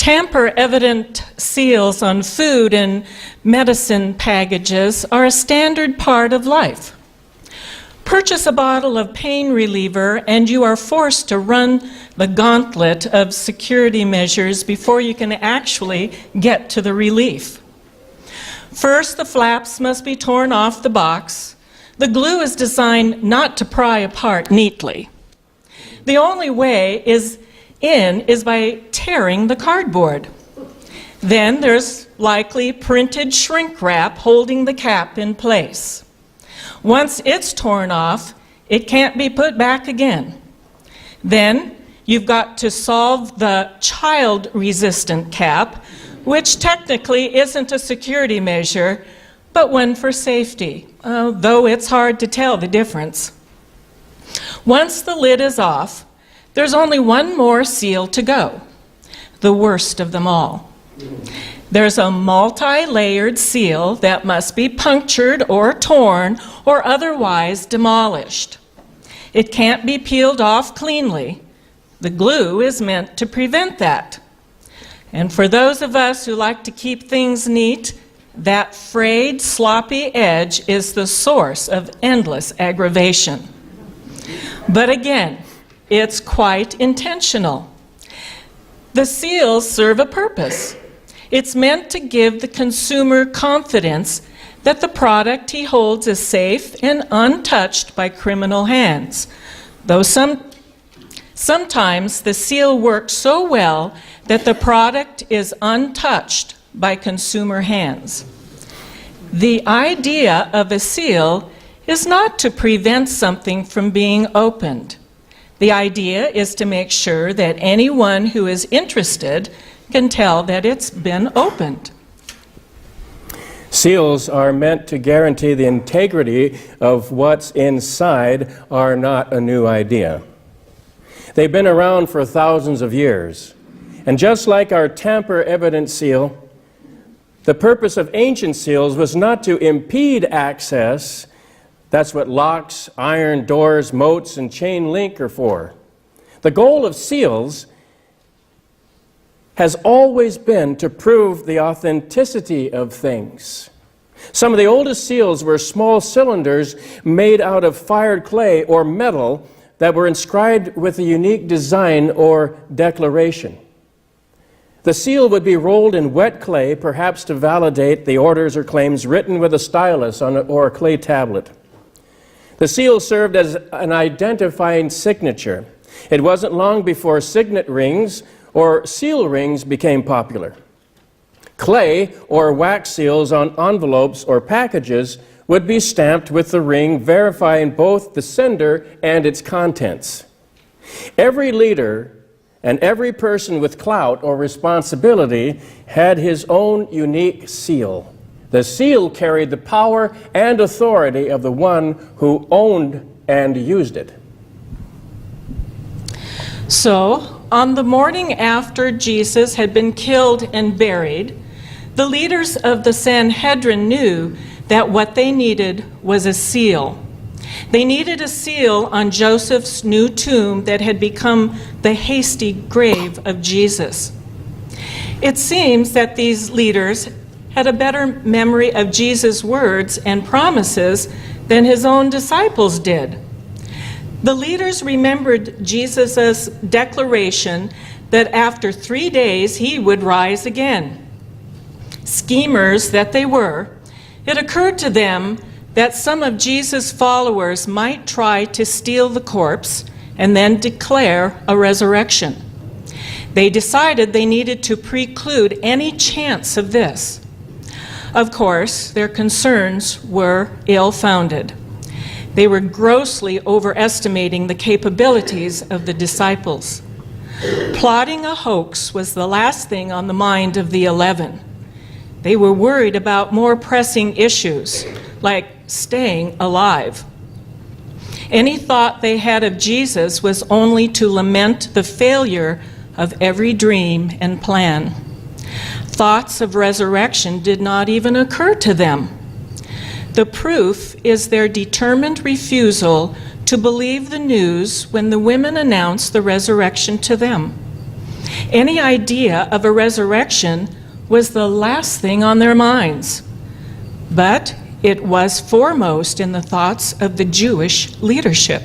Tamper-evident seals on food and medicine packages are a standard part of life. Purchase a bottle of pain reliever and you are forced to run the gauntlet of security measures before you can actually get to the relief. First, the flaps must be torn off the box. The glue is designed not to pry apart neatly. The only way is by tearing the cardboard. Then there's likely printed shrink wrap holding the cap in place. Once it's torn off, it can't be put back again. Then you've got to solve the child-resistant cap, which technically isn't a security measure, but one for safety, though it's hard to tell the difference. Once the lid is off, there's only one more seal to go, the worst of them all. There's a multi-layered seal that must be punctured or torn or otherwise demolished. It can't be peeled off cleanly. The glue is meant to prevent that. And for those of us who like to keep things neat, that frayed, sloppy edge is the source of endless aggravation. But again, it's quite intentional. The seals serve a purpose. It's meant to give the consumer confidence that the product he holds is safe and untouched by criminal hands. Though sometimes the seal works so well that the product is untouched by consumer hands. The idea of a seal is not to prevent something from being opened. The idea is to make sure that anyone who is interested can tell that it's been opened. Seals are meant to guarantee the integrity of what's inside are not a new idea. They've been around for thousands of years. And just like our tamper-evident seal, the purpose of ancient seals was not to impede access. That's what locks, iron doors, moats, and chain link are for. The goal of seals has always been to prove the authenticity of things. Some of the oldest seals were small cylinders made out of fired clay or metal that were inscribed with a unique design or declaration. The seal would be rolled in wet clay, perhaps to validate the orders or claims written with a stylus or a clay tablet. The seal served as an identifying signature. It wasn't long before signet rings or seal rings became popular. Clay or wax seals on envelopes or packages would be stamped with the ring, verifying both the sender and its contents. Every leader and every person with clout or responsibility had his own unique seal. The seal carried the power and authority of the one who owned and used it. So, on the morning after Jesus had been killed and buried, the leaders of the Sanhedrin knew that what they needed was a seal. They needed a seal on Joseph's new tomb that had become the hasty grave of Jesus. It seems that these leaders had a better memory of Jesus' words and promises than his own disciples did. The leaders remembered Jesus' declaration that after 3 days he would rise again. Schemers that they were, it occurred to them that some of Jesus' followers might try to steal the corpse and then declare a resurrection. They decided they needed to preclude any chance of this. Of course, their concerns were ill-founded. They were grossly overestimating the capabilities of the disciples. Plotting a hoax was the last thing on the mind of the 11. They were worried about more pressing issues, like staying alive. Any thought they had of Jesus was only to lament the failure of every dream and plan. Thoughts of resurrection did not even occur to them. The proof is their determined refusal to believe the news when the women announced the resurrection to them. Any idea of a resurrection was the last thing on their minds. But it was foremost in the thoughts of the Jewish leadership.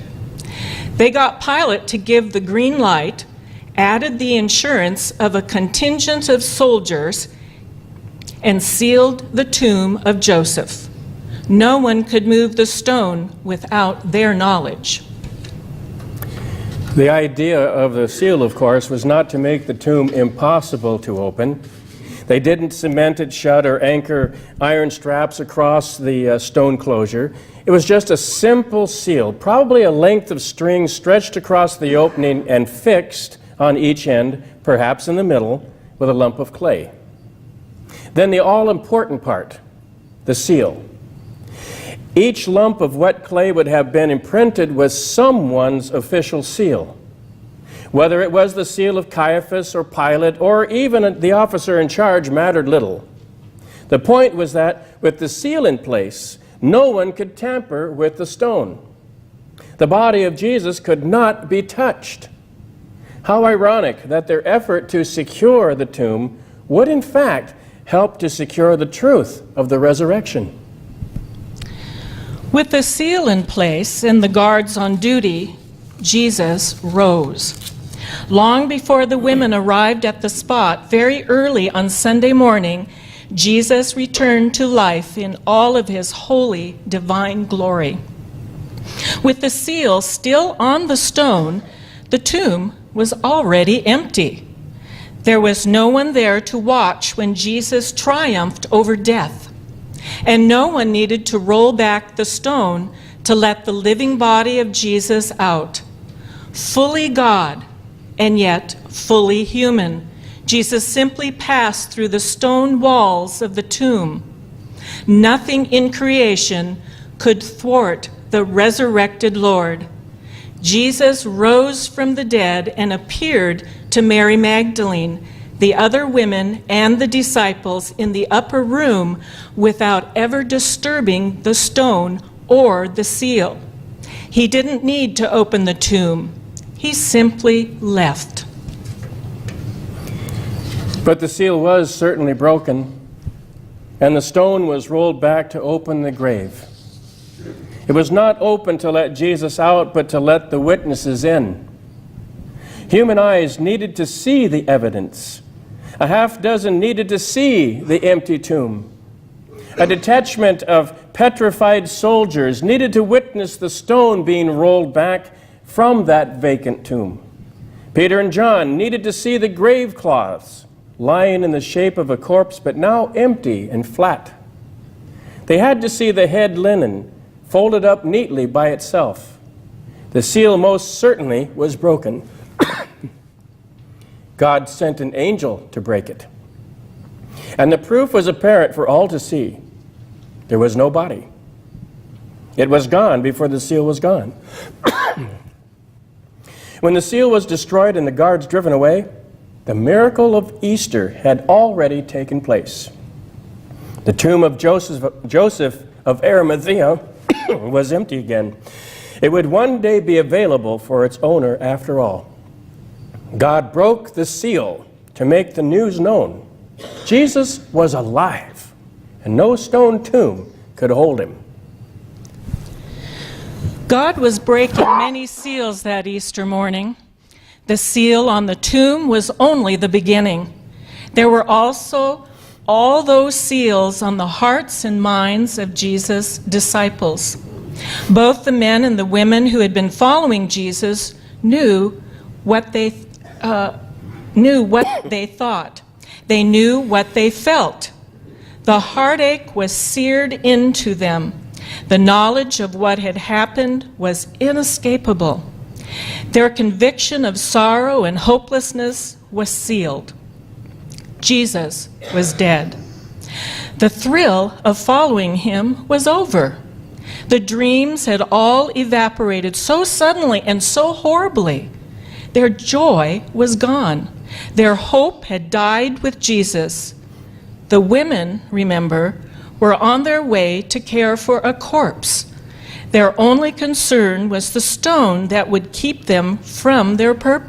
They got Pilate to give the green light, added the insurance of a contingent of soldiers, and sealed the tomb of Joseph. No one could move the stone without their knowledge. The idea of the seal, of course, was not to make the tomb impossible to open. They didn't cement it shut or anchor iron straps across the stone closure. It was just a simple seal, probably a length of string stretched across the opening and fixed on each end, perhaps in the middle, with a lump of clay. Then the all-important part, the seal. Each lump of wet clay would have been imprinted with someone's official seal. Whether it was the seal of Caiaphas or Pilate or even the officer in charge mattered little. The point was that with the seal in place, no one could tamper with the stone. The body of Jesus could not be touched. How ironic that their effort to secure the tomb would in fact help to secure the truth of the resurrection. With the seal in place and the guards on duty, Jesus rose. Long before the women arrived at the spot, very early on Sunday morning, Jesus returned to life in all of his holy, divine glory. With the seal still on the stone, the tomb was already empty. There was no one there to watch when Jesus triumphed over death, and no one needed to roll back the stone to let the living body of Jesus out. Fully God, and yet fully human, Jesus simply passed through the stone walls of the tomb. Nothing in creation could thwart the resurrected Lord. Jesus rose from the dead and appeared to Mary Magdalene, the other women, and the disciples in the upper room without ever disturbing the stone or the seal. He didn't need to open the tomb. He simply left. But the seal was certainly broken, and the stone was rolled back to open the grave. It was not open to let Jesus out, but to let the witnesses in. Human eyes needed to see the evidence. A half dozen needed to see the empty tomb. A detachment of petrified soldiers needed to witness the stone being rolled back from that vacant tomb. Peter and John needed to see the grave cloths lying in the shape of a corpse, but now empty and flat. They had to see the head linen folded up neatly by itself. The seal most certainly was broken. God sent an angel to break it. And the proof was apparent for all to see. There was no body. It was gone before the seal was gone. When the seal was destroyed and the guards driven away, the miracle of Easter had already taken place. The tomb of Joseph of Arimathea was empty again. It would one day be available for its owner after all. God broke the seal to make the news known. Jesus was alive, and no stone tomb could hold him. God was breaking many seals that Easter morning. The seal on the tomb was only the beginning. There were also all those seals on the hearts and minds of Jesus' disciples. Both the men and the women who had been following Jesus knew what they thought. They knew what they felt. The heartache was seared into them. The knowledge of what had happened was inescapable. Their conviction of sorrow and hopelessness was sealed. Jesus was dead. The thrill of following him was over. The dreams had all evaporated so suddenly and so horribly. Their joy was gone. Their hope had died with Jesus. The women, remember, were on their way to care for a corpse. Their only concern was the stone that would keep them from their purpose.